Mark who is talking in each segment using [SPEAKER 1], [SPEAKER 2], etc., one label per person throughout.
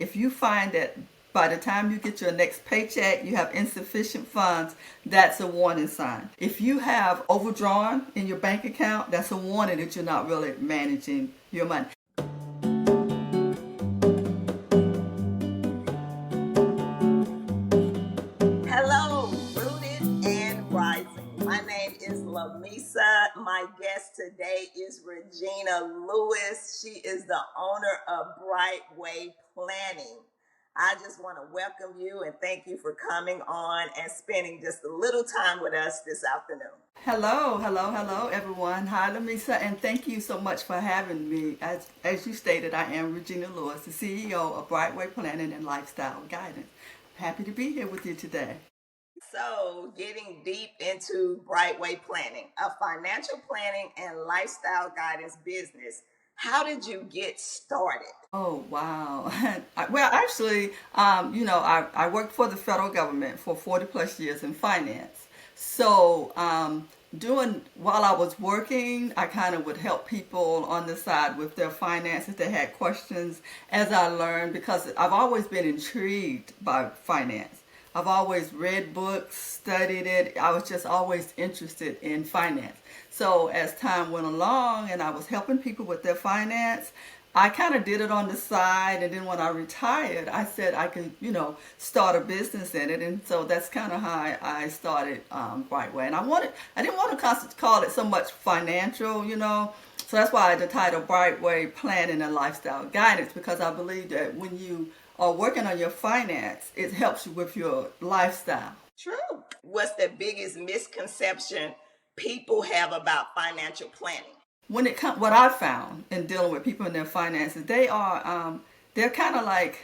[SPEAKER 1] If you find that by the time you get your next paycheck, you have insufficient funds, that's a warning sign. If you have overdrawn in your bank account, that's a warning that you're not really managing your money.
[SPEAKER 2] Hello, Rooted and Rising. My name is Lamisa. My guest today is Regina Lewis. She is the owner of Brightway Planning. I just want to welcome you and thank you for coming on and spending just a little time with us this afternoon.
[SPEAKER 1] Hello, hello, hello, everyone. Hi, Lamisa, and thank you so much for having me. As you stated, I am Regina Lewis, the CEO of Brightway Planning and Lifestyle Guidance. Happy to be here with you today.
[SPEAKER 2] So, getting deep into Brightway Planning, a financial planning and lifestyle guidance business. How did you get started?
[SPEAKER 1] Oh, wow. Well, actually, I worked for the federal government for 40 plus years in finance. So, doing while I was working, I kind of would help people on the side with their finances. They had questions as I learned because I've always been intrigued by finance. I've always read books, studied it. I was just always interested in finance. So as time went along and I was helping people with their finance, I kind of did it on the side. And then when I retired, I said I could, start a business in it. And so that's kind of how I started Brightway. And I didn't want to call it so much financial. So that's why the title Brightway Planning and Lifestyle Guidance, because I believe that when you are working on your finance, it helps you with your lifestyle.
[SPEAKER 2] True. What's the biggest misconception people have about financial planning?
[SPEAKER 1] When it comes, what I found in dealing with people in their finances, they're kind of like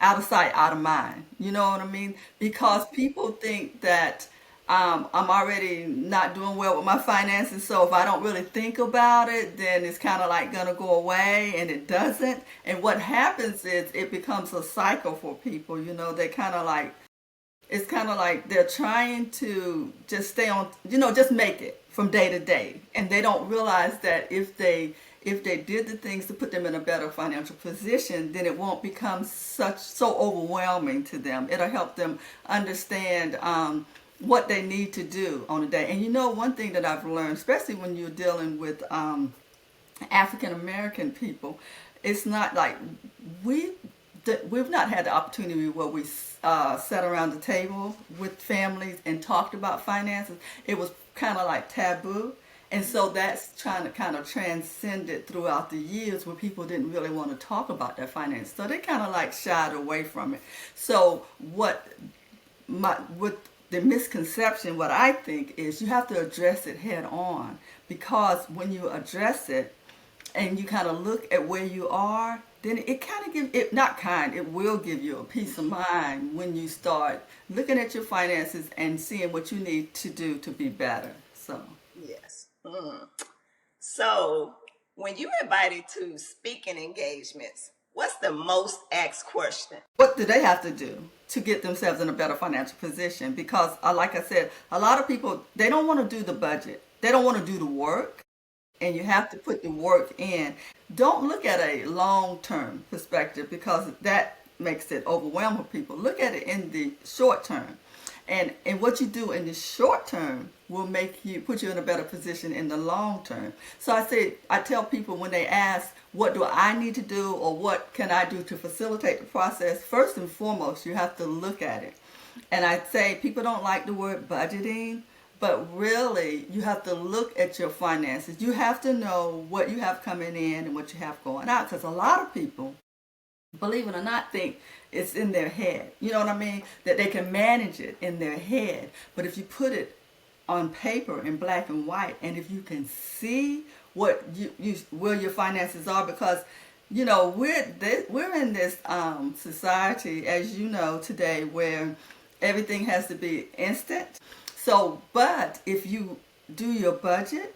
[SPEAKER 1] out of sight, out of mind. You know what I mean? Because people think that I'm already not doing well with my finances, so if I don't really think about it, then it's kind of like gonna go away, and it doesn't. And what happens is it becomes a cycle for people. They kind of like it's kind of like they're trying to just stay on, just make it from day to day, and they don't realize that if they did the things to put them in a better financial position, then it won't become so overwhelming to them. It'll help them understand what they need to do on a day. And one thing that I've learned, especially when you're dealing with African American people, it's not like we we've not had the opportunity where we sat around the table with families and talked about finances. It was kind of like taboo. And so that's trying to kind of transcend it throughout the years where people didn't really want to talk about their finances. So they kind of like shied away from it. So with the misconception, what I think is you have to address it head on, because when you address it and you kind of look at where you are, then it kind of gives it, not kind, it will give you a peace of mind when you start looking at your finances and seeing what you need to do to be better. So,
[SPEAKER 2] Yes. So, when you're invited to speaking engagements, what's the most asked question?
[SPEAKER 1] what do they have to do to get themselves in a better financial position? Because, like I said, a lot of people, they don't want to do the budget, they don't want to do the work, and you have to put the work in. Don't look at a long term perspective, because that makes it overwhelming for people. Look at it in the short term. And what you do in the short term will make you put you in a better position in the long term. So I tell people when they ask, what do I need to do or what can I do to facilitate the process? First and foremost, you have to look at it. And I say people don't like the word budgeting, but really, you have to look at your finances. You have to know what you have coming in and what you have going out. Because a lot of people, believe it or not, think it's in their head. You know what I mean? That they can manage it in their head. But if you put it on paper in black and white, and if you can see what where your finances are, because we're in this society, as you know, today, where everything has to be instant. So, but if you do your budget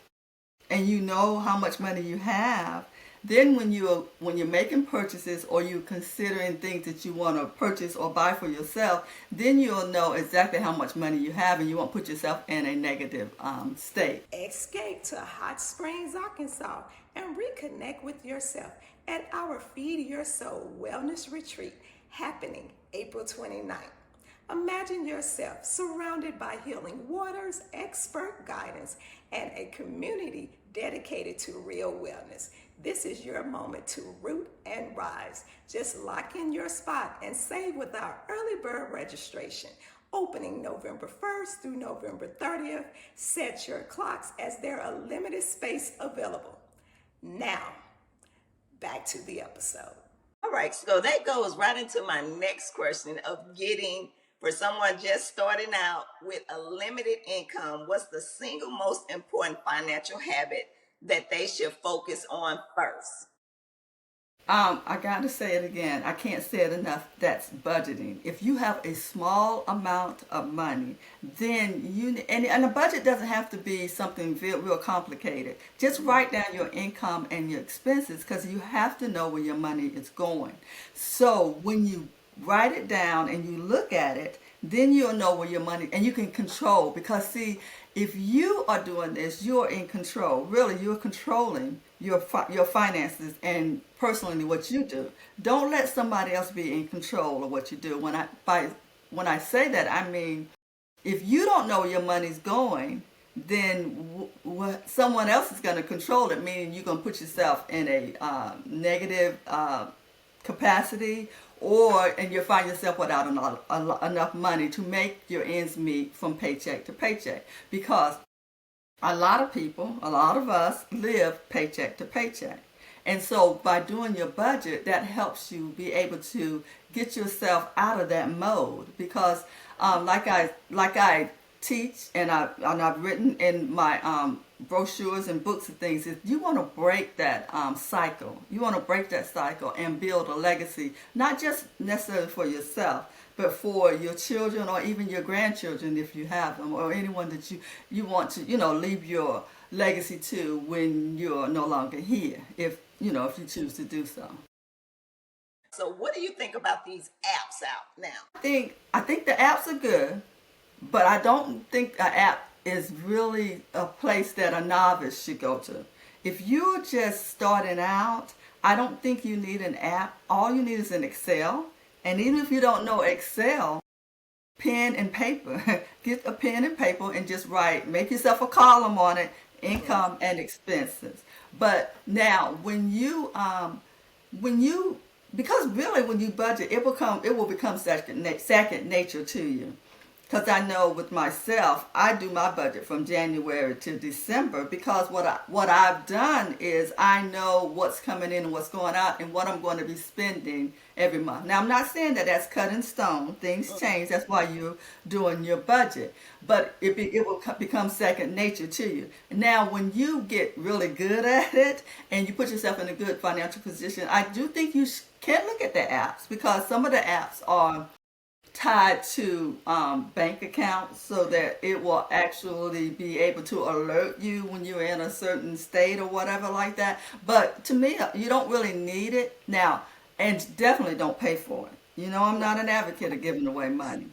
[SPEAKER 1] and you know how much money you have, then when you're making purchases or you're considering things that you want to purchase or buy for yourself, then you'll know exactly how much money you have, and you won't put yourself in a negative state.
[SPEAKER 3] Escape to Hot Springs, Arkansas, and reconnect with yourself at our Feed Your Soul Wellness Retreat happening April 29th. Imagine yourself surrounded by healing waters, expert guidance, and a community dedicated to real wellness. This is your moment to root and rise. Just lock in your spot and save with our early bird registration. Opening November 1st through November 30th. Set your clocks as there are limited space available. Now, back to the episode.
[SPEAKER 2] All right, so that goes right into my next question of getting for someone just starting out with a limited income. What's the single most important financial habit that they should focus on first?
[SPEAKER 1] I got to say it again. I can't say it enough. That's budgeting. If you have a small amount of money, then and a budget doesn't have to be something real complicated. Just write down your income and your expenses because you have to know where your money is going. So when you write it down and you look at it, then you'll know where your money and you can control because see, if you are doing this, you're in control. Really, you're controlling your finances and personally what you do. Don't let somebody else be in control of what you do. When I say that, I mean if you don't know where your money's going, then someone else is going to control it. Meaning you're going to put yourself in a negative capacity, and you find yourself without enough money to make your ends meet from paycheck to paycheck because a lot of people, a lot of us live paycheck to paycheck. And so by doing your budget, that helps you be able to get yourself out of that mode because like I teach and I've written in my brochures and books and things is you want to break that cycle. You want to break that cycle and build a legacy, not just necessarily for yourself, but for your children or even your grandchildren if you have them, or anyone that you want to leave your legacy to when you're no longer here, if you choose to do so.
[SPEAKER 2] So, what do you think about these apps out now?
[SPEAKER 1] I think the apps are good, but I don't think an app is really a place that a novice should go to. If you're just starting out, I don't think you need an app. All you need is an Excel. And even if you don't know Excel, pen and paper, get a pen and paper and just write, make yourself a column on it, income and expenses. But now because really when you budget, it will become second nature to you. Because I know with myself, I do my budget from January to December because what I've done is I know what's coming in and what's going out and what I'm going to be spending every month. Now, I'm not saying that that's cut in stone. Things change. That's why you're doing your budget. But it will become second nature to you. Now, when you get really good at it and you put yourself in a good financial position, I do think you can look at the apps because some of the apps are tied to bank accounts so that it will actually be able to alert you when you're in a certain state or whatever like that. But to me, you don't really need it now, and definitely don't pay for it. I'm not an advocate of giving away money.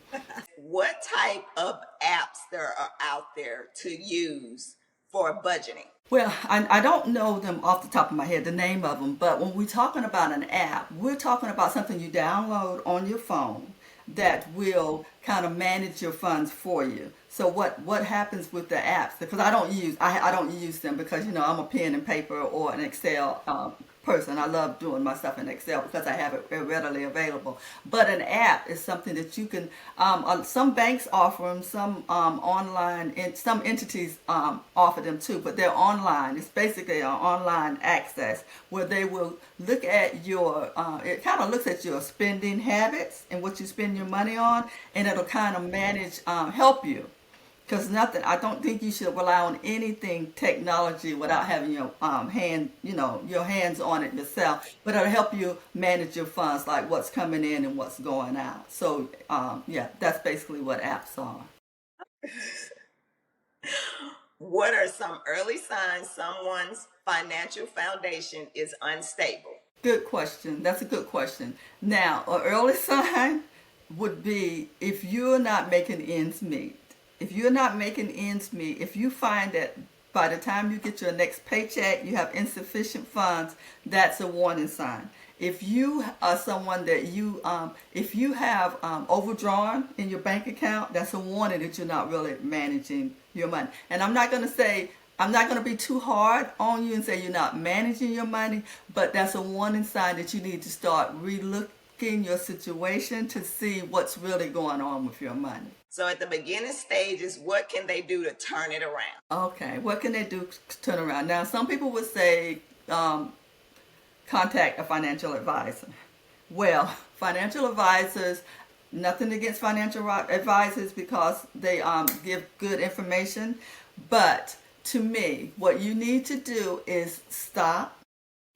[SPEAKER 2] What type of apps there are out there to use for budgeting?
[SPEAKER 1] Well, I don't know them off the top of my head, the name of them, but when we're talking about an app, we're talking about something you download on your phone that will kind of manage your funds for you. So what happens with the apps? Because I don't use them because I'm a pen and paper or an Excel person. I love doing my stuff in Excel because I have it readily available. But an app is something that you can. Some banks offer them, some online, and some entities offer them too. But they're online. It's basically an online access where they will look at your. It kind of looks at your spending habits and what you spend your money on, and it'll kind of manage, help you. Because I don't think you should rely on anything technology without having your your hands on it yourself. But it'll help you manage your funds, like what's coming in and what's going out. So yeah, that's basically what apps are.
[SPEAKER 2] What are some early signs someone's financial foundation is unstable?
[SPEAKER 1] Good question. That's a good question. Now, an early sign would be if you're not making ends meet. If you're not making ends meet, if you find that by the time you get your next paycheck, you have insufficient funds, that's a warning sign. if you are someone that if you have overdrawn in your bank account, that's a warning that you're not really managing your money. And I'm not going to be too hard on you and say you're not managing your money, but that's a warning sign that you need to start relooking your situation to see what's really going on with your money.
[SPEAKER 2] So at the beginning stages, what can they do to turn it around?
[SPEAKER 1] Okay, what can they do to turn around? Now, some people would say contact a financial advisor. Well, financial advisors, nothing against financial advisors because they give good information, but to me, what you need to do is stop.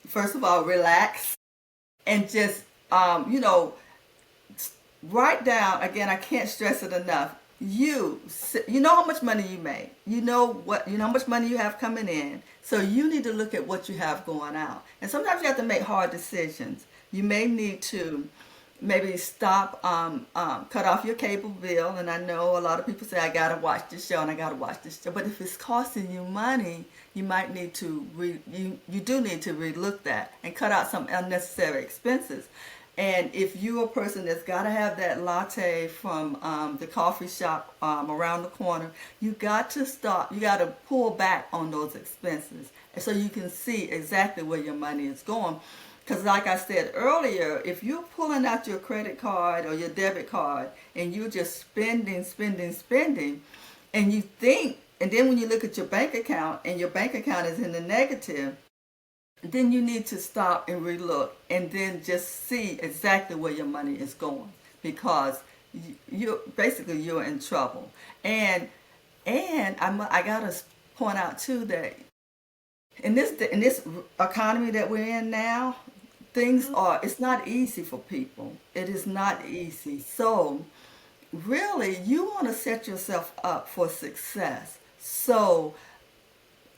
[SPEAKER 1] First of all, relax and just, write down. Again, I can't stress it enough. You know how much money you make. You know how much money you have coming in. So you need to look at what you have going out. And sometimes you have to make hard decisions. You may need to maybe stop, cut off your cable bill. And I know a lot of people say, I got to watch this show and I got to watch this show. But if it's costing you money, you might need to, you do need to relook that and cut out some unnecessary expenses. And if you're a person that's got to have that latte from the coffee shop around the corner, you got to pull back on those expenses so you can see exactly where your money is going. Because like I said earlier, if you're pulling out your credit card or your debit card and you're just spending, and you think, and then when you look at your bank account and your bank account is in the negative, then you need to stop and relook and then just see exactly where your money is going, because you're in trouble. I gotta point out too that in this economy that we're in now, it's not easy for people. It is not easy. So really, you want to set yourself up for success. So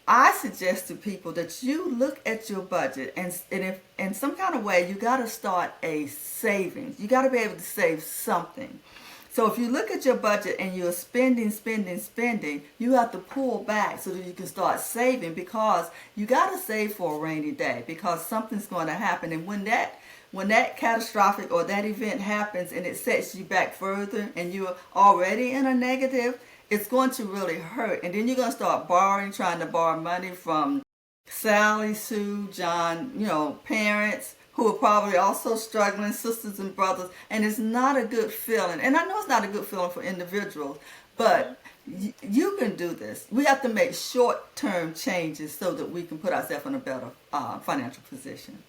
[SPEAKER 1] I suggest to people that you look at your budget, and if in some kind of way you got to start a savings. You got to be able to save something. So if you look at your budget and you're spending, you have to pull back so that you can start saving, because you got to save for a rainy day, because something's going to happen. And when that catastrophic or that event happens and it sets you back further and you're already in a negative, it's going to really hurt. And then you're going to start trying to borrow money from Sally, Sue, John, parents who are probably also struggling, sisters and brothers. And it's not a good feeling. And I know it's not a good feeling for individuals, but you can do this. We have to make short-term changes so that we can put ourselves in a better financial position.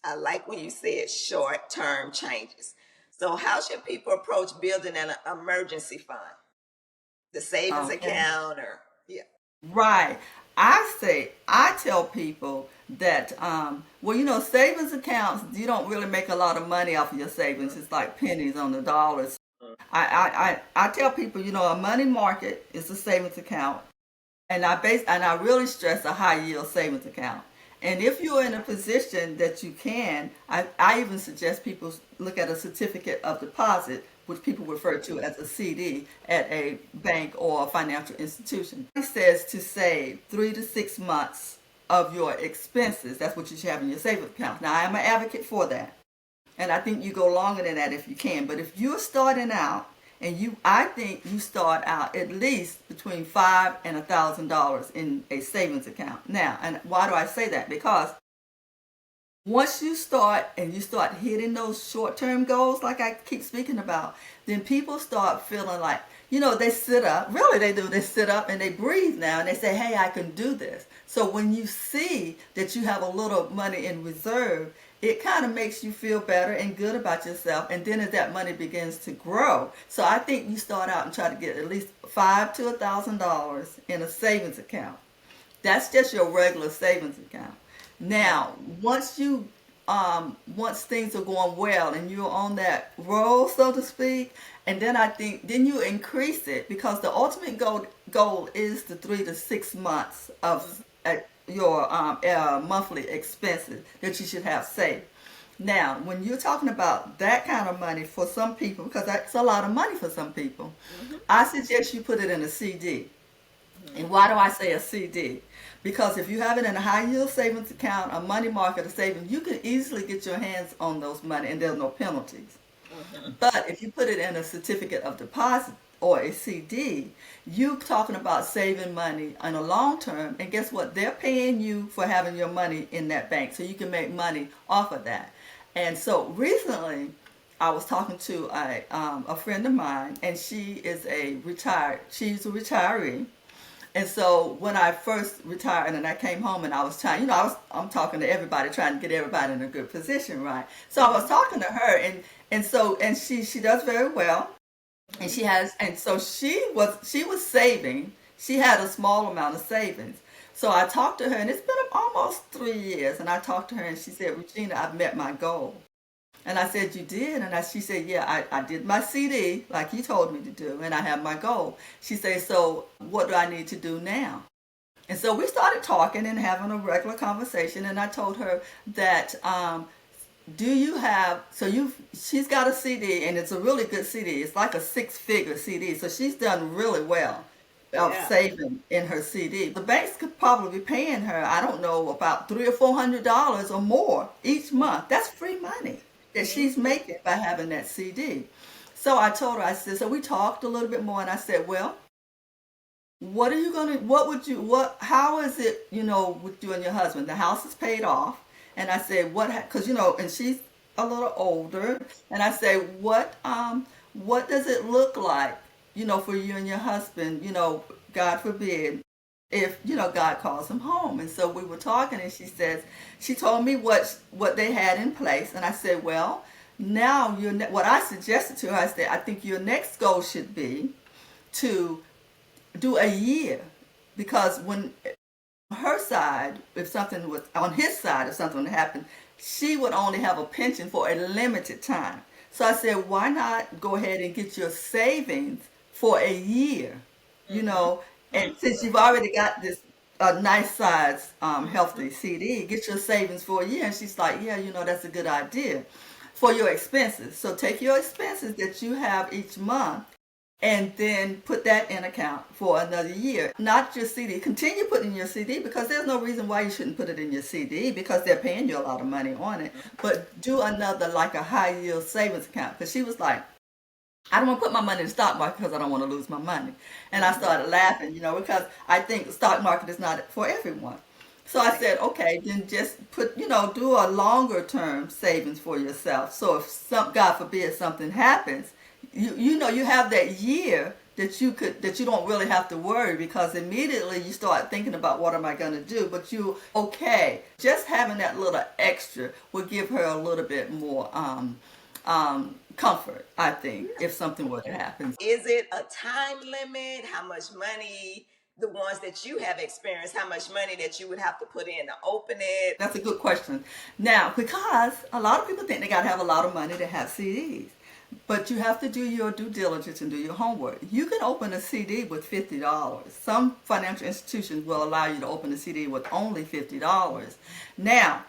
[SPEAKER 2] I like when you said short-term changes. So how should people approach building an emergency fund? The savings
[SPEAKER 1] Okay.
[SPEAKER 2] account, or yeah.
[SPEAKER 1] Right. I tell people that, savings accounts, you don't really make a lot of money off of your savings. It's like pennies on the dollars. I tell people, a money market is a savings account. And I really stress a high yield savings account. And if you're in a position that you can, I even suggest people look at a certificate of deposit, which people refer to as a CD, at a bank or a financial institution. It says to save 3 to 6 months of your expenses. That's what you should have in your savings account. Now, I am an advocate for that. And I think you go longer than that if you can. But if you're starting out, I think you start out at least between $5 and $1,000 in a savings account. Now, and why do I say that? Because once you start hitting those short-term goals, like I keep speaking about, then people start feeling like, they sit up. Really, they do. They sit up and they breathe now, and they say, hey, I can do this. So when you see that you have a little money in reserve, it kind of makes you feel better and good about yourself. And then as that money begins to grow, so I think you start out and try to get at least $5 to $1,000 in a savings account. That's just your regular savings account. Now, once things are going well and you're on that roll, so to speak, and then I think then you increase it, because the ultimate goal is the 3 to 6 months of your monthly expenses that you should have saved. Now, when you're talking about that kind of money for some people, because that's a lot of money for some people, I suggest you put it in a CD. And why do I say a CD? Because if you have it in a high yield savings account, a money market, or savings, you can easily get your hands on those money and there's no penalties.
[SPEAKER 2] Mm-hmm.
[SPEAKER 1] But if you put it in a certificate of deposit or a CD, you talking about saving money in a long term, and guess what? They're paying you for having your money in that bank, so you can make money off of that. And so recently, I was talking to a friend of mine, and she's a retiree, and so when I first retired and I came home and I was trying, I'm talking to everybody, trying to get everybody in a good position, right? So I was talking to her, and she does very well, and she was saving. She had a small amount of savings. So I talked to her, and it's been almost 3 years, and I talked to her, and she said, Regina, I've met my goal. And I said, you did? She said, yeah, I did my CD like you told me to do, and I have my goal. She said, so what do I need to do now? And so we started talking and having a regular conversation, and I told her that, do you have, she's got a CD, and it's a really good CD. It's like a six-figure CD, so she's done really well of
[SPEAKER 2] Yeah.
[SPEAKER 1] saving in her CD. The banks could probably be paying her, I don't know, about $300 or $400 or more each month. That's free money that she's
[SPEAKER 2] Mm-hmm.
[SPEAKER 1] making by having that CD. So I told her, I said, so we talked a little bit more, and I said, well, how is it, with you and your husband? The house is paid off. And I said, because, and she's a little older. And I say, what does it look like, for you and your husband, God forbid, if, God calls him home. And so we were talking, and she told me what they had in place. And I said, well, now what I suggested to her, I said, I think your next goal should be to do a year, because when her side, if something was on his side, if something happened, she would only have a pension for a limited time. So I said, why not go ahead and get your savings for a year, you
[SPEAKER 2] Mm-hmm.
[SPEAKER 1] know, and since you've already got this nice size healthy CD, get your savings for a year. And she's like, yeah, that's a good idea for your expenses. So take your expenses that you have each month and then put that in account for another year. Not your CD. Continue putting your CD, because there's no reason why you shouldn't put it in your CD, because they're paying you a lot of money on it. But do another, like a high yield savings account, because she was like, I don't want to put my money in the stock market because I don't want to lose my money. And I
[SPEAKER 2] Mm-hmm.
[SPEAKER 1] started laughing, because I think the stock market is not for everyone. So I
[SPEAKER 2] Right.
[SPEAKER 1] said, okay, then just do a longer term savings for yourself. So if God forbid something happens, you have that year that you don't really have to worry, because immediately you start thinking about what am I going to do. But you okay, just having that little extra will give her a little bit more comfort, I think, if something were to happen.
[SPEAKER 2] Is it a time limit? How much money, the ones that you have experienced, how much money that you would have to put in to open it?
[SPEAKER 1] That's a good question. Now, because a lot of people think they got to have a lot of money to have CDs, but you have to do your due diligence and do your homework. You can open a CD with $50. Some financial institutions will allow you to open a CD with only $50. Now,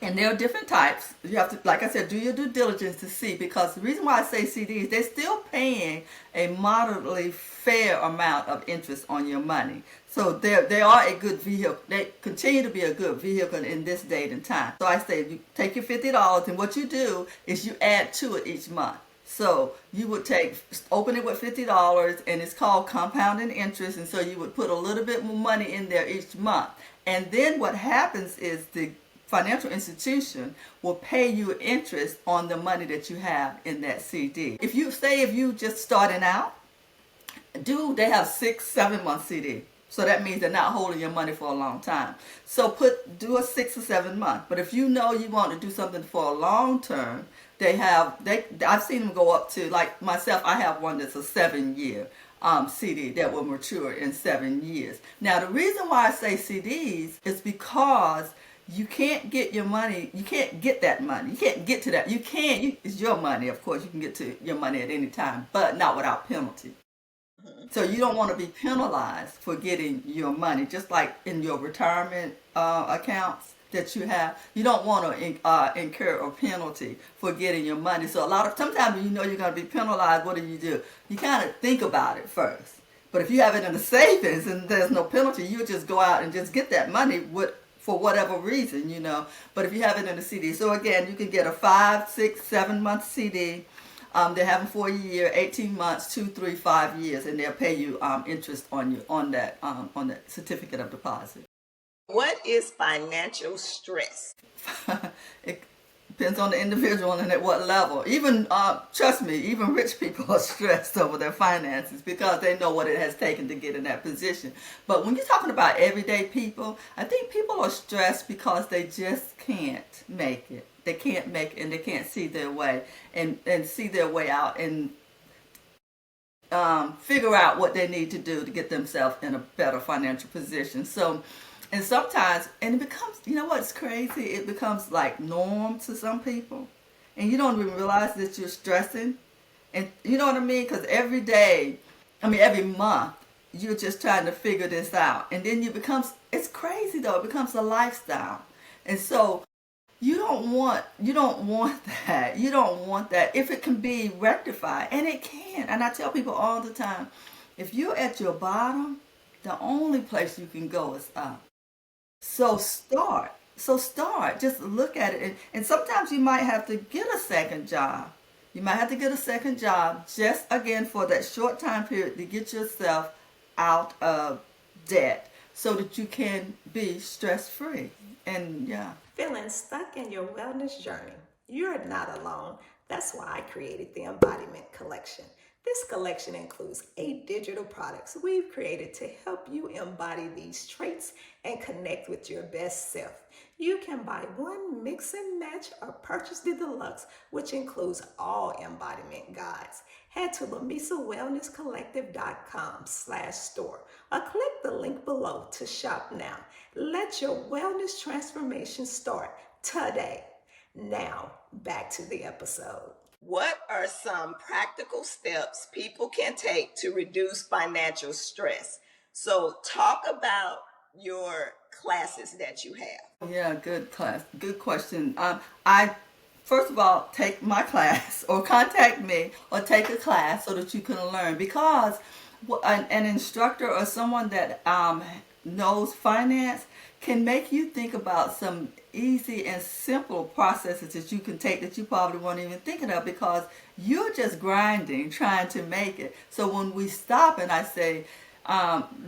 [SPEAKER 1] and there are different types. You have to, like I said, do your due diligence to see, because the reason why I say CDs, they're still paying a moderately fair amount of interest on your money. So they are a good vehicle. They continue to be a good vehicle in this date and time. So I say you take your $50, and what you do is you add to it each month. So you would open it with $50, and it's called compounding interest. And so you would put a little bit more money in there each month. And then what happens is the financial institution will pay you interest on the money that you have in that CD. If you just starting out, they have 6 7 month CD. So that means they're not holding your money for a long time. So do a 6 or 7 month. But if you know you want to do something for a long term, I've seen them go up to, like myself, I have one that's a 7 year CD that will mature in 7 years. Now the reason why I say CDs is because you can't get your money, you can't get that money, you can't get to that, it's your money, of course you can get to your money at any time, but not without penalty.
[SPEAKER 2] Mhm.
[SPEAKER 1] So you don't want to be penalized for getting your money, just like in your retirement accounts that you have. You don't want to incur a penalty for getting your money. So sometimes when you know you're going to be penalized, what do? You kind of think about it first But if you have it in the savings and there's no penalty, you just go out and just get that money for whatever reason, But if you have it in a CD, so again, you can get a 5, 6, 7 month CD. They have them for a year, 18 months, 2, 3, 5 years, and they'll pay you interest on that certificate of deposit.
[SPEAKER 2] What is financial stress?
[SPEAKER 1] It depends on the individual and at what level. Even trust me, even rich people are stressed over their finances because they know what it has taken to get in that position. But when you're talking about everyday people, I think people are stressed because they just can't make it. They can't make it, and they can't see their way and see their way out and figure out what they need to do to get themselves in a better financial position. So, and sometimes, and it becomes, what's crazy? It becomes like norm to some people, and you don't even realize that you're stressing. And you know what I mean? Because every day, every month, you're just trying to figure this out, and then it's crazy though. It becomes a lifestyle, and so you don't want that. You don't want that. If it can be rectified, and it can. And I tell people all the time, if you're at your bottom, the only place you can go is up. So start. So start. Just look at it. And sometimes you might have to get a second job. You might have to get a second job just again for that short time period to get yourself out of debt so that you can be stress free. And yeah.
[SPEAKER 3] Feeling stuck in your wellness journey? You're not alone. That's why I created the Embodiment Collection. This collection includes 8 digital products we've created to help you embody these traits and connect with your best self. You can buy one, mix and match, or purchase the deluxe, which includes all embodiment guides. Head to LamisaWellnessCollective.com/store or click the link below to shop now. Let your wellness transformation start today. Now, back to the episode.
[SPEAKER 2] What are some practical steps people can take to reduce financial stress? So, talk about your classes that you have.
[SPEAKER 1] Yeah, good question. I first of all take my class or contact me or take a class so that you can learn because an instructor or someone that knows finance can make you think about some easy and simple processes that you can take that you probably weren't even thinking of because you're just grinding trying to make it. So when we stop and I say,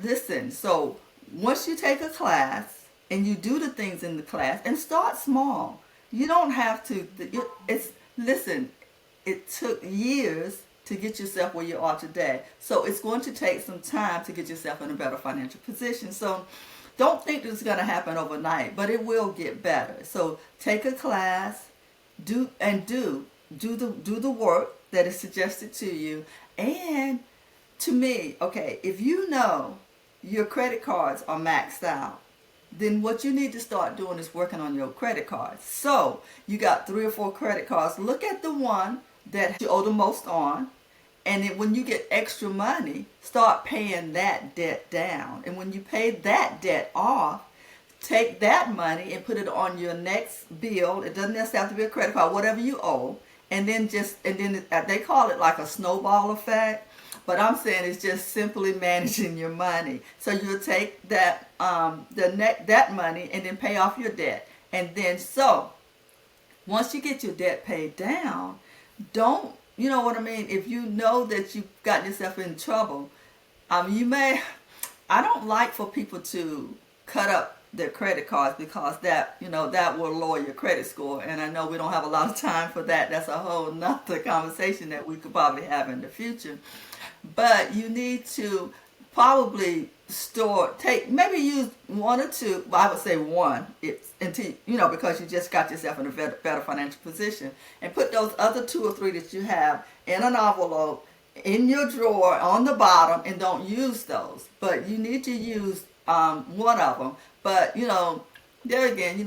[SPEAKER 1] listen, so once you take a class and you do the things in the class and start small, you don't have to, listen, it took years to get yourself where you are today. So it's going to take some time to get yourself in a better financial position. So don't think this is going to happen overnight, but it will get better. So take a class, do the work that is suggested to you. And to me, okay, if you know your credit cards are maxed out, then what you need to start doing is working on your credit cards. So you got 3 or 4 credit cards. Look at the one that you owe the most on. And then when you get extra money, start paying that debt down. And when you pay that debt off, take that money and put it on your next bill. It doesn't necessarily have to be a credit card, whatever you owe. And then they call it like a snowball effect. But I'm saying it's just simply managing your money. So you'll take that that money and then pay off your debt. And then so once you get your debt paid down, don't, you know what I mean? If you know that you've gotten yourself in trouble, I don't like for people to cut up their credit cards because that will lower your credit score. And I know we don't have a lot of time for that. That's a whole nother conversation that we could probably have in the future. But you need to probably maybe use 1 or 2, but I would say 1, until, because you just got yourself in a better financial position, and put those other 2 or 3 that you have in an envelope in your drawer on the bottom, and don't use those. But you need to use one of them. But there again,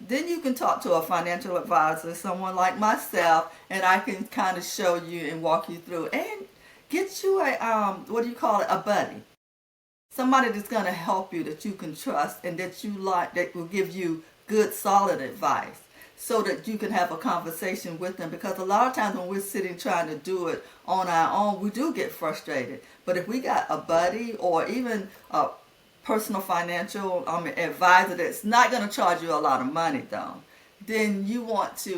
[SPEAKER 1] then you can talk to a financial advisor, someone like myself, and I can kind of show you and walk you through and get you a buddy. Somebody that's going to help you, that you can trust and that you like, that will give you good, solid advice. so that you can have a conversation with them. Because a lot of times when we're sitting trying to do it on our own, we do get frustrated. But if we got a buddy or even a personal financial advisor that's not going to charge you a lot of money though, then you want to,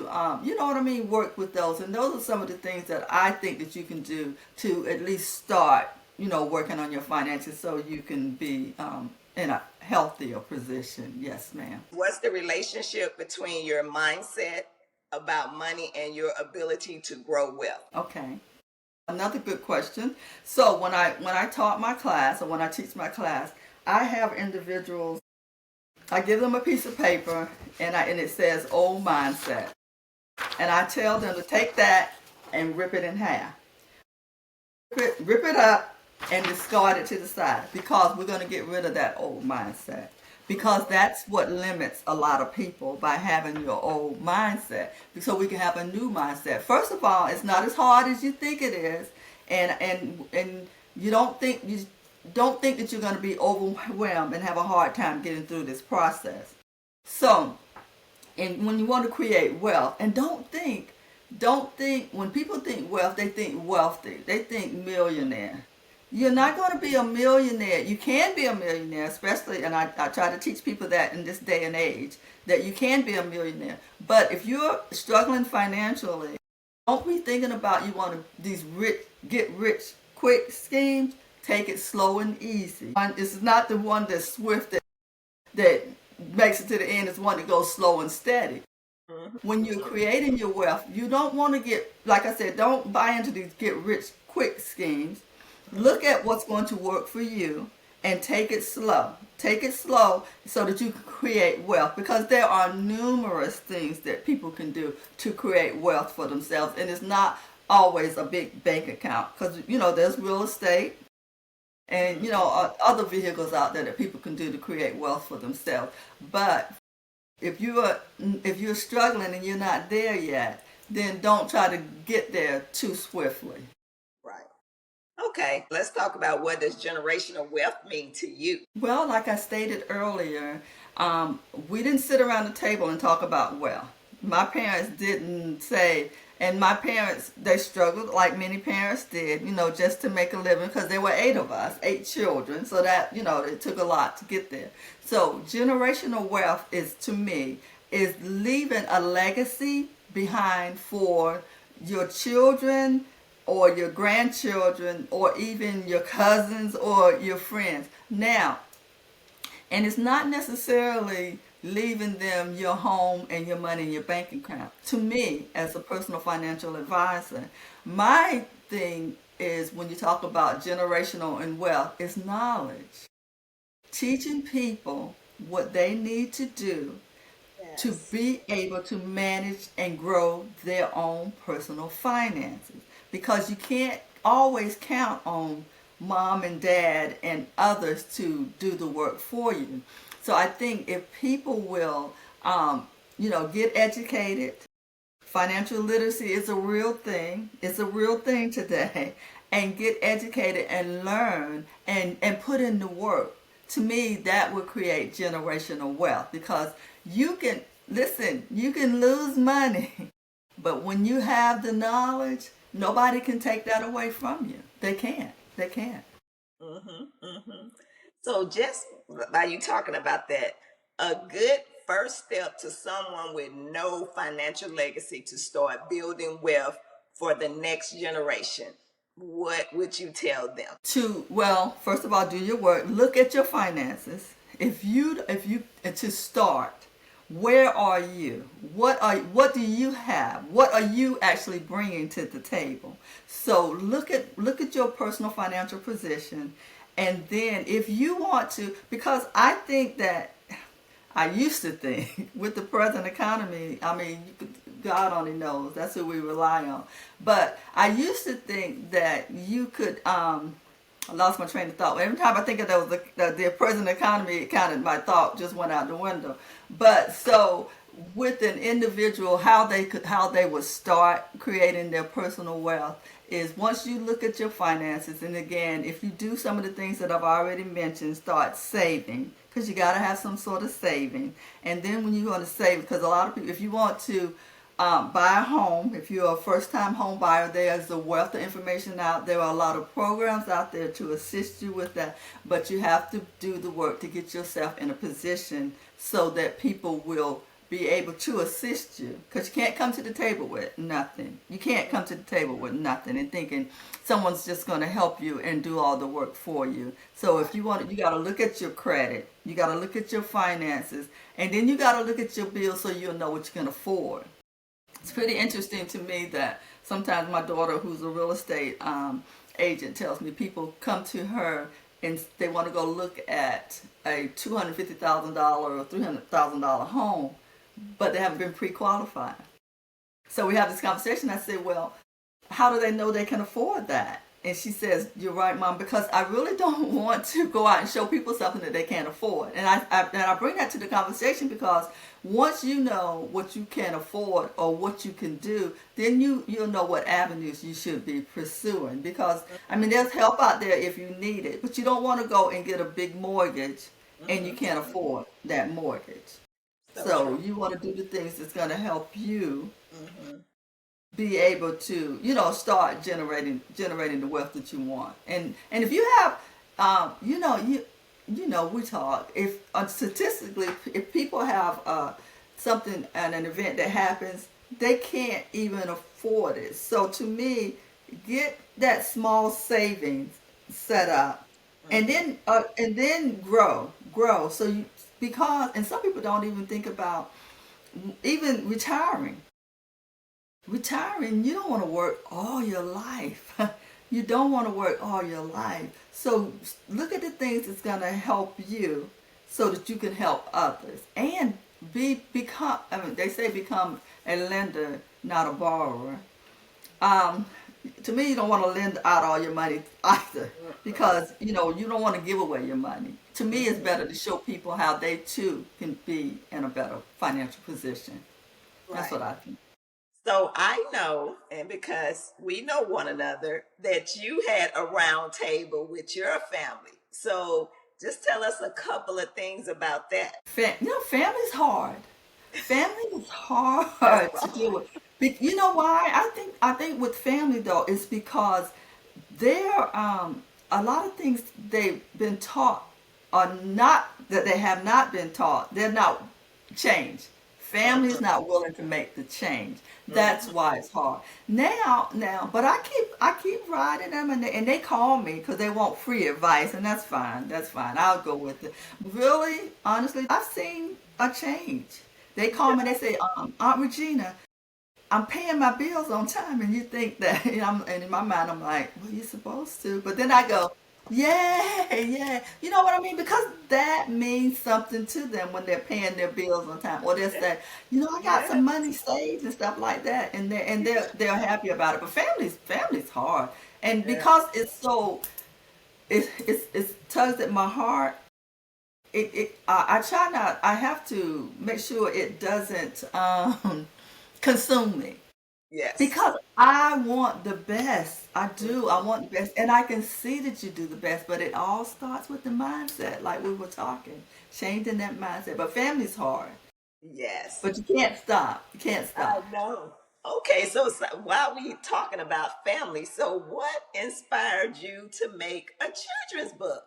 [SPEAKER 1] you know what I mean, work with those. And those are some of the things that I think that you can do to at least start, working on your finances so you can be in a healthier position. Yes, ma'am.
[SPEAKER 2] What's the relationship between your mindset about money and your ability to grow wealth?
[SPEAKER 1] Okay. Another good question. So when I taught my class, or when I teach my class, I have individuals. I give them a piece of paper, and it says old mindset, and I tell them to take that and rip it in half, rip it up, and discard it to the side, because we're going to get rid of that old mindset. Because that's what limits a lot of people, by having your old mindset. So we can have a new mindset. First of all, it's not as hard as you think it is, and you don't think that you're going to be overwhelmed and have a hard time getting through this process. So, and when you want to create wealth, and don't think when people think wealth, they think wealthy, they think millionaire. You're not going to be a millionaire. You can be a millionaire, especially, and I try to teach people that in this day and age, that you can be a millionaire. But if you're struggling financially, don't be thinking about you want these get rich quick schemes. Take it slow and easy. This is not the one that's swift, that makes it to the end. It's one that goes slow and steady. When you're creating your wealth, you don't want to get, like I said, don't buy into these get rich quick schemes. Look at what's going to work for you and take it slow. Take it slow so that you can create wealth, because there are numerous things that people can do to create wealth for themselves. And it's not always a big bank account, because, there's real estate and, other vehicles out there that people can do to create wealth for themselves. But if you're struggling and you're not there yet, then don't try to get there too swiftly.
[SPEAKER 2] Right. Okay, let's talk about, what does generational wealth mean to you?
[SPEAKER 1] Well, like I stated earlier, we didn't sit around the table and talk about wealth. My parents didn't say, and my parents, they struggled like many parents did, just to make a living, because there were 8 of us, 8 children. So that, it took a lot to get there. So generational wealth to me, is leaving a legacy behind for your children or your grandchildren or even your cousins or your friends. Now, and it's not necessarily leaving them your home and your money in your bank account. To me, as a personal financial advisor, my thing is, when you talk about generational and wealth, is knowledge. Teaching people what they need to do to
[SPEAKER 2] Yes.
[SPEAKER 1] be able to manage and grow their own personal finances. Because you can't always count on mom and dad and others to do the work for you. So I think if people will, get educated, financial literacy is a real thing. It's a real thing today. And get educated and learn and put in the work. To me, that would create generational wealth, because you can lose money, but when you have the knowledge, nobody can take that away from you. They can't. They can't.
[SPEAKER 2] So, just by you talking about that, a good first step to someone with no financial legacy to start building wealth for the next generation, what would you tell them?
[SPEAKER 1] Well, first of all, do your work. Look at your finances. If you to start, where are you? What do you have? What are you actually bringing to the table? So look at your personal financial position, and then if you want to, because I think that I used to think with the present economy, I mean, God only knows, that's who we rely on. But I used to think that you could, I lost my train of thought. Every time I think of the present economy, it kind of, my thought just went out the window. But so with an individual, how they would start creating their personal wealth is once you look at your finances, and again, if you do some of the things that I've already mentioned, start saving, because you got to have some sort of saving. And then when you're going to save, because a lot of people, if you want to buy a home, if you're a first time home buyer, there's a wealth of information out there. Are a lot of programs out there to assist you with that, but you have to do the work to get yourself in a position so that people will be able to assist you, because you can't come to the table with nothing. You can't come to the table with nothing and thinking someone's just going to help you and do all the work for you. So if you want it, you got to look at your credit, you got to look at your finances, and then you got to look at your bills so you'll know what you can afford. It's pretty interesting to me that sometimes my daughter, who's a real estate agent, tells me people come to her and they want to go look at a $250,000 or $300,000 home, but they haven't been pre-qualified. So we have this conversation. I say, well, how do they know they can afford that? And she says, you're right, Mom, because I really don't want to go out and show people something that they can't afford. And I bring that to the conversation because once you know what you can afford or what you can do, then you'll know what avenues you should be pursuing. Because, I mean, there's help out there if you need it, but you don't want to go and get a big mortgage and you can't afford that mortgage.
[SPEAKER 2] So true.
[SPEAKER 1] So you want to do the things that's going to help you
[SPEAKER 2] Hmm.
[SPEAKER 1] be able to, start generating the wealth that you want. And if you have, we talk, if statistically, if people have something and an event that happens, they can't even afford it. So to me, get that small savings set up, and then grow. So you, because, and some people don't even think about even retiring. You don't want to work all your life. You don't want to work all your life. So look at the things that's going to help you so that you can help others and become, I mean, they say become a lender, not a borrower. um, to me, you don't want to lend out all your money either, because you don't want to give away your money. To me, it's better to show people how they too can be in a better financial position. That's
[SPEAKER 2] Right.
[SPEAKER 1] what I think.
[SPEAKER 2] So I know, and because we know one another, that you had a round table with your family. So just tell us a couple of things about that.
[SPEAKER 1] Family's hard. Family is
[SPEAKER 2] That's
[SPEAKER 1] hard to deal
[SPEAKER 2] right.
[SPEAKER 1] with. You know why? I think with family though, it's because they're a lot of things they've been taught are not, that they have not been taught. They're not changed. Family's
[SPEAKER 2] Hmm.
[SPEAKER 1] not willing to make the change. That's
[SPEAKER 2] Hmm.
[SPEAKER 1] why it's hard. Now, but I keep riding them, and they call me because they want free advice, and that's fine. That's fine. I'll go with it. Really, honestly, I've seen a change. They call me. They say, Aunt Regina, I'm paying my bills on time, and you think that, and in my mind, I'm like, well, you're supposed to. But then I go, yeah, yeah. You know what I mean? Because that means something to them when they're paying their bills on time. Or they'll say, I got some
[SPEAKER 2] Yes.
[SPEAKER 1] money saved and stuff like that. And they're happy about it. But family's hard. And because
[SPEAKER 2] Yes.
[SPEAKER 1] it's so, it's tugs at my heart. I try not, I have to make sure it doesn't consume me,
[SPEAKER 2] Yes.
[SPEAKER 1] because I want the best. I do. I want the best. And I can see that you do the best, but it all starts with the mindset, like we were talking, changing that mindset. But family's hard,
[SPEAKER 2] Yes.
[SPEAKER 1] but you can't stop. You can't
[SPEAKER 2] I
[SPEAKER 1] stop.
[SPEAKER 2] know. Okay, so while we talking about family, so what inspired you to make a children's book?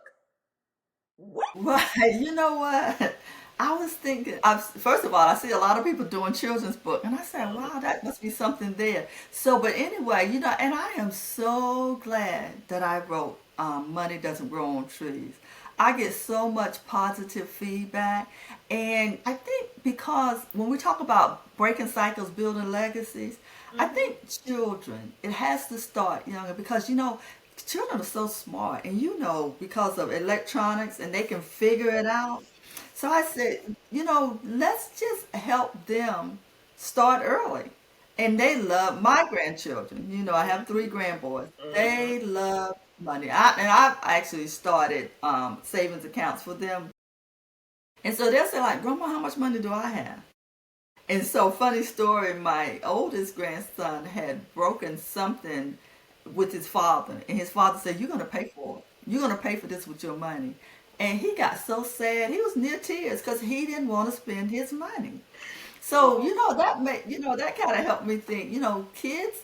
[SPEAKER 2] What?
[SPEAKER 1] Right. You know what? I was thinking, first of all, I see a lot of people doing children's book, and I said, wow, that must be something there. So, but anyway, and I am so glad that I wrote Money Doesn't Grow on Trees. I get so much positive feedback, and I think because when we talk about breaking cycles, building legacies, I
[SPEAKER 2] Hmm.
[SPEAKER 1] think children, it has to start younger, because children are so smart, and because of electronics, and they can figure it out. So I said, let's just help them start early. And they love my grandchildren. I have three grandboys.
[SPEAKER 2] Hmm.
[SPEAKER 1] They love money. I've actually started savings accounts for them. And so they'll say, like, Grandma, how much money do I have? And so, funny story, my oldest grandson had broken something with his father, and his father said, "You're going to pay for it. You're going to pay for this with your money." And he got so sad. He was near tears because he didn't want to spend his money. So, that kind of helped me think, kids,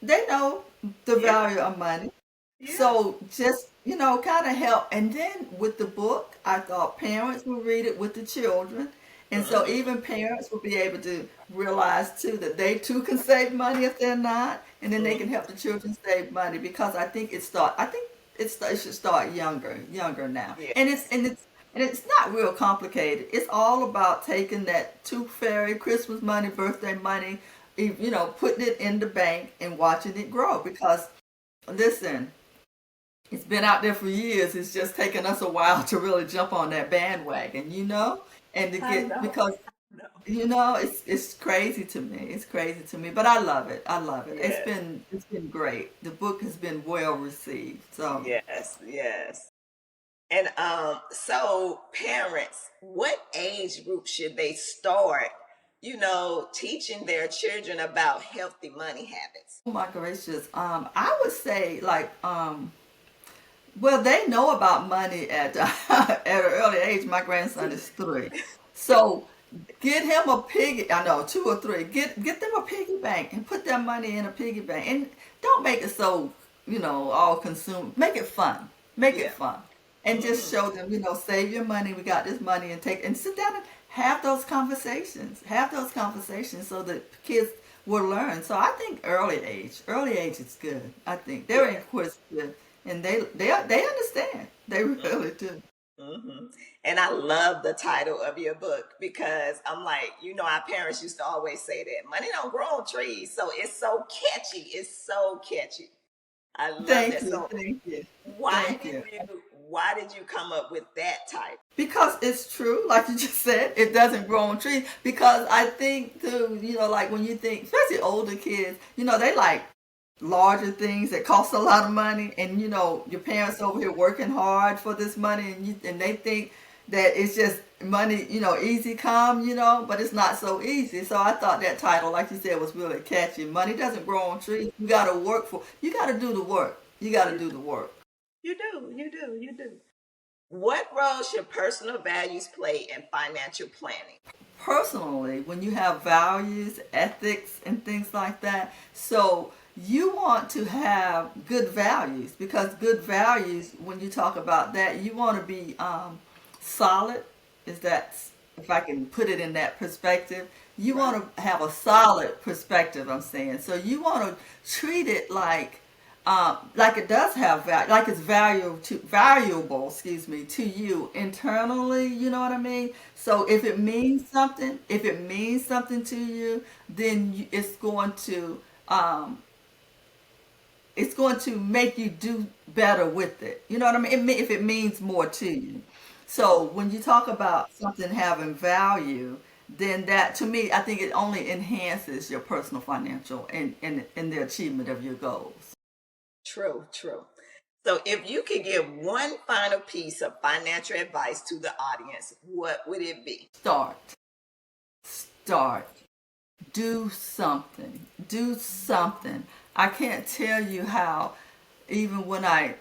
[SPEAKER 1] they know the
[SPEAKER 2] Yeah,
[SPEAKER 1] value of money.
[SPEAKER 2] yeah.
[SPEAKER 1] So just, kind of help. And then with the book, I thought parents would read it with the children. And so
[SPEAKER 2] Mhm.
[SPEAKER 1] even parents will be able to realize too that they too can save money if they're not, and then they can help the children save money because I think it should start younger now. And it's
[SPEAKER 2] Yes.
[SPEAKER 1] and it's and it's not real complicated. It's all about taking that tooth fairy Christmas money, birthday money, putting it in the bank and watching it grow because listen, it's been out there for years. It's just taken us a while to really jump on that bandwagon, and to
[SPEAKER 2] I
[SPEAKER 1] get
[SPEAKER 2] know.
[SPEAKER 1] because
[SPEAKER 2] No.
[SPEAKER 1] it's crazy to me. It's crazy to me, but I love it. I love it.
[SPEAKER 2] Yes.
[SPEAKER 1] It's been great. The book has been well received. So
[SPEAKER 2] Yes. Yes. And so parents, what age group should they start, teaching their children about healthy money habits?
[SPEAKER 1] oh my gracious, I would say like well, they know about money at at an early age. My grandson is 3, so get him a piggy. I know 2 or 3. Get them a piggy bank and put their money in a piggy bank, and don't make it so all consumed. Make it fun. Make it
[SPEAKER 2] Yeah.
[SPEAKER 1] fun, and just
[SPEAKER 2] Hmm.
[SPEAKER 1] show them save your money. We got this money, and sit down and have those conversations. Have those conversations so that kids will learn. So I think early age is good. I think they're
[SPEAKER 2] Yeah.
[SPEAKER 1] inquisitive and they understand. They really do.
[SPEAKER 2] Hmm. And I love the title of your book because I'm like, our parents used to always say that money don't grow on trees. So it's so catchy. It's so catchy. I love
[SPEAKER 1] Thank
[SPEAKER 2] that.
[SPEAKER 1] you,
[SPEAKER 2] So
[SPEAKER 1] thank you,
[SPEAKER 2] why
[SPEAKER 1] thank
[SPEAKER 2] did
[SPEAKER 1] you.
[SPEAKER 2] you why did you come up with that title?
[SPEAKER 1] Because it's true, like you just said, it doesn't grow on trees. Because I think too, like when you think, especially older kids, they like larger things that cost a lot of money, and your parents over here working hard for this money, and they think that it's just money, easy come, but it's not so easy. So I thought that title, like you said, was really catchy. Money doesn't grow on trees. You got to work for. You got to do the work. You got to
[SPEAKER 2] You
[SPEAKER 1] do the work.
[SPEAKER 2] you do, you do, you do. What role should personal values play in financial planning?
[SPEAKER 1] Personally, when you have values, ethics, and things like that, so you want to have good values because good values, when you talk about that, you want to be solid. Is that if I can put it in that perspective? You
[SPEAKER 2] Right.
[SPEAKER 1] want to have a solid perspective. I'm saying so. You want to treat it like it does have value, like it's valuable, excuse me, to you internally. You know what I mean? So if it means something to you, then it's going to make you do better with it. You know what I mean? If it means more to you. So when you talk about something having value, then that to me, I think it only enhances your personal financial and the achievement of your goals.
[SPEAKER 2] True, true. So if you could give one final piece of financial advice to the audience, what would it be?
[SPEAKER 1] Start. Start. Do something. Do something. I can't tell you how, even when I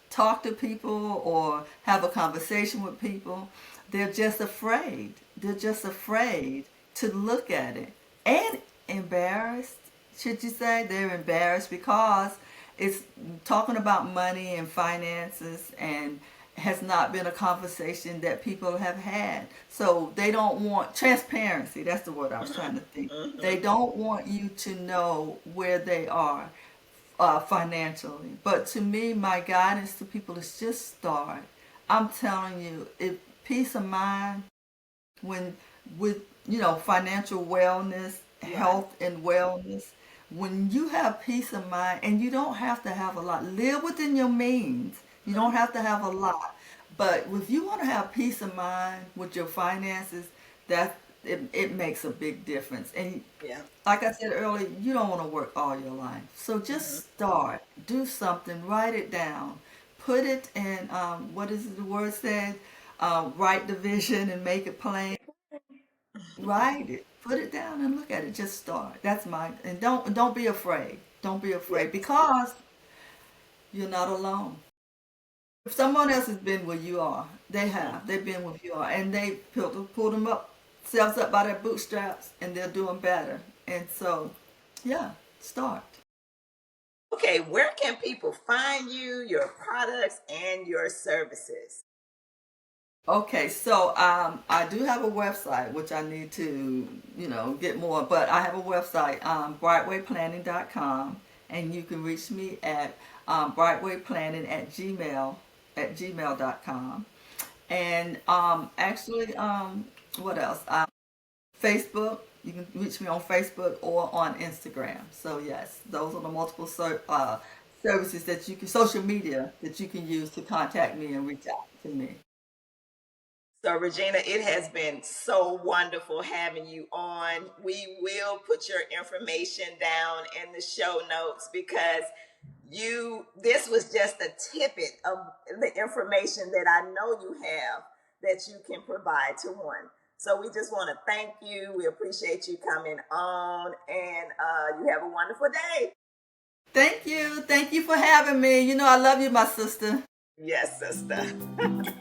[SPEAKER 1] talk to people or have a conversation with people, they're just afraid. They're just afraid to look at it. And embarrassed, should you say? They're embarrassed because it's talking about money and finances and has not been a conversation that people have had. So they don't want transparency. That's the word I was trying to think. They
[SPEAKER 2] Hmm.
[SPEAKER 1] don't want you to know where they are financially. But to me, my guidance to people is just start. I'm telling you, if peace of mind when with financial wellness,
[SPEAKER 2] Right.
[SPEAKER 1] health and wellness, when you have peace of mind and you don't have to have a lot, live within your means. You don't have to have a lot. But if you want to have peace of mind with your finances, that it makes a big difference. And
[SPEAKER 2] Yeah.
[SPEAKER 1] like I said earlier, you don't want to work all your life. So
[SPEAKER 2] Hmm.
[SPEAKER 1] just start. Do something. Write it down. Put it in, what is it, the word said? Write the vision and make it plain. Write it, put it down, and look at it. Just start. That's my and don't be afraid. Don't be
[SPEAKER 2] Yeah.
[SPEAKER 1] afraid because you're not alone. If someone else has been where you are, they
[SPEAKER 2] Mm.
[SPEAKER 1] have. They've been where you are, and they pulled them up, themselves up by their bootstraps, and they're doing better. And so, yeah, start.
[SPEAKER 2] Okay, where can people find you, your products, and your services?
[SPEAKER 1] Okay, so I do have a website which I need to, get more, but I have a website, brightwayplanning.com, and you can reach me at brightwayplanning at gmail.com. And actually, what else? Facebook. You can reach me on Facebook or on Instagram. So yes, those are the multiple services that you can, social media that you can use to contact me and reach out to me.
[SPEAKER 2] So, Regina, it has been so wonderful having you on. We will put your information down in the show notes because this was just a tidbit of the information that I know you have that you can provide to one. So, we just want to thank you. We appreciate you coming on, and you have a wonderful day.
[SPEAKER 1] Thank you. Thank you for having me. I love you, my sister.
[SPEAKER 2] Yes, sister.